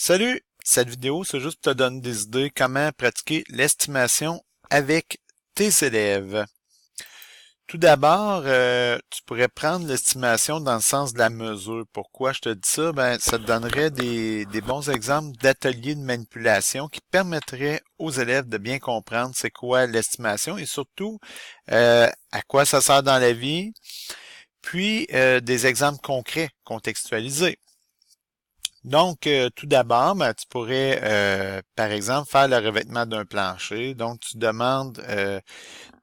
Salut! Cette vidéo, c'est juste pour te donner des idées comment pratiquer l'estimation avec tes élèves. Tout d'abord, tu pourrais prendre l'estimation dans le sens de la mesure. Pourquoi je te dis ça? Ben, ça te donnerait des bons exemples d'ateliers de manipulation qui permettraient aux élèves de bien comprendre c'est quoi l'estimation et surtout à quoi ça sert dans la vie, puis des exemples concrets, contextualisés. Donc, tout d'abord, ben, tu pourrais, par exemple, faire le revêtement d'un plancher. Donc, tu demandes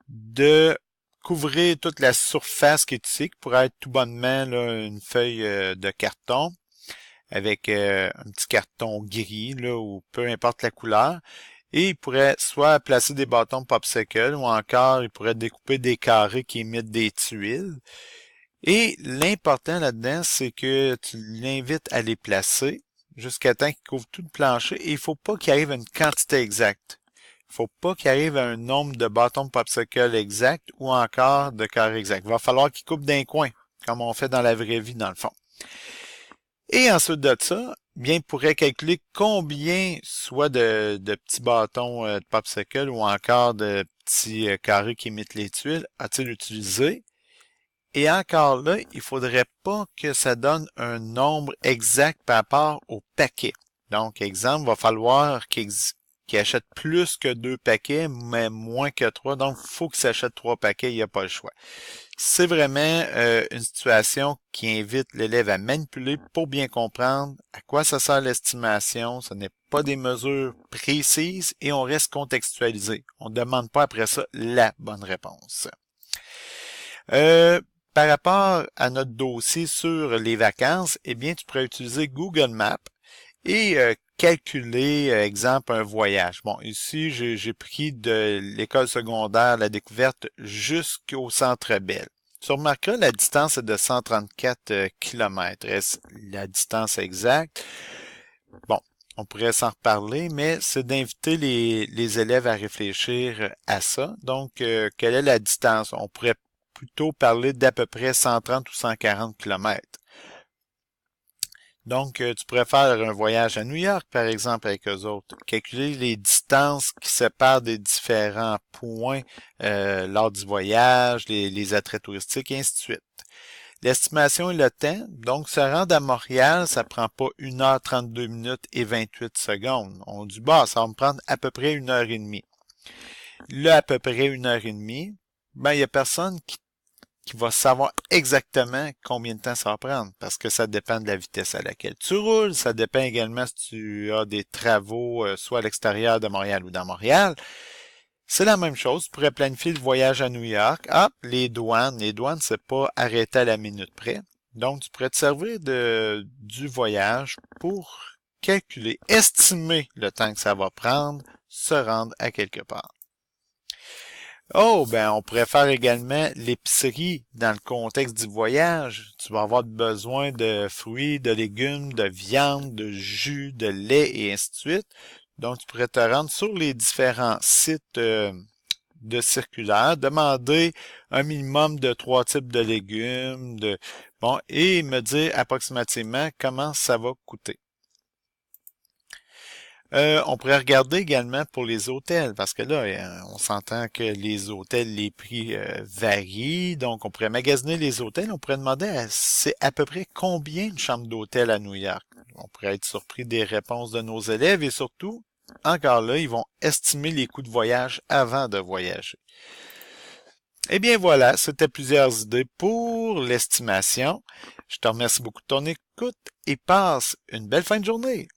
de couvrir toute la surface qui est ici, qui pourrait être tout bonnement là, une feuille de carton avec un petit carton gris, là, ou peu importe la couleur. Et il pourrait soit placer des bâtons popsicle ou encore il pourrait découper des carrés qui émettent des tuiles. Et l'important là-dedans, c'est que tu l'invites à les placer jusqu'à temps qu'il couvre tout le plancher et il faut pas qu'il arrive à une quantité exacte. Il faut pas qu'il arrive à un nombre de bâtons de popsicle exact ou encore de carrés exacts. Il va falloir qu'il coupe d'un coin, comme on fait dans la vraie vie, dans le fond. Et ensuite de ça, bien, il pourrait calculer combien soit de petits bâtons de popsicle ou encore de petits carrés qui imitent les tuiles a-t-il utilisé. Et encore là, il faudrait pas que ça donne un nombre exact par rapport au paquet. Donc, exemple, il va falloir qu'il achète plus que 2 paquets, mais moins que 3. Donc, il faut qu'il s'achète 3 paquets, il n'y a pas le choix. C'est vraiment une situation qui invite l'élève à manipuler pour bien comprendre à quoi ça sert l'estimation. Ce n'est pas des mesures précises et on reste contextualisé. On ne demande pas après ça la bonne réponse. Par rapport à notre dossier sur les vacances, eh bien, tu pourrais utiliser Google Maps et calculer, exemple, un voyage. Bon, ici, j'ai pris de l'école secondaire La Découverte jusqu'au Centre Bell. Tu remarqueras, la distance est de 134 km. Est-ce la distance exacte? Bon, on pourrait s'en reparler, mais c'est d'inviter les élèves à réfléchir à ça. Donc, quelle est la distance? On pourrait plutôt parler d'à peu près 130 ou 140 km. Donc, tu pourrais faire un voyage à New York, par exemple, avec eux autres. Calculer les distances qui séparent des différents points lors du voyage, les attraits touristiques, et ainsi de suite. L'estimation et le temps. Donc, se rendre à Montréal, ça prend pas 1h32 minutes et 28 secondes. On dit, bah, ça va me prendre à peu près 1h30. Là, à peu près 1h30, ben, il y a personne qui va savoir exactement combien de temps ça va prendre, parce que ça dépend de la vitesse à laquelle tu roules, ça dépend également si tu as des travaux soit à l'extérieur de Montréal ou dans Montréal. C'est la même chose, tu pourrais planifier le voyage à New York. Ah, les douanes, c'est pas arrêté à la minute près. Donc, tu pourrais te servir du voyage pour calculer, estimer le temps que ça va prendre, se rendre à quelque part. Oh, ben, on pourrait faire également l'épicerie dans le contexte du voyage. Tu vas avoir besoin de fruits, de légumes, de viande, de jus, de lait et ainsi de suite. Donc, tu pourrais te rendre sur les différents sites de circulaire, demander un minimum de 3 types de légumes, bon, et me dire approximativement comment ça va coûter. On pourrait regarder également pour les hôtels, parce que là, on s'entend que les hôtels, les prix varient, donc on pourrait magasiner les hôtels, on pourrait demander c'est à peu près combien de chambres d'hôtel à New York. On pourrait être surpris des réponses de nos élèves et surtout, encore là, ils vont estimer les coûts de voyage avant de voyager. Eh bien voilà, c'était plusieurs idées pour l'estimation. Je te remercie beaucoup de ton écoute et passe une belle fin de journée.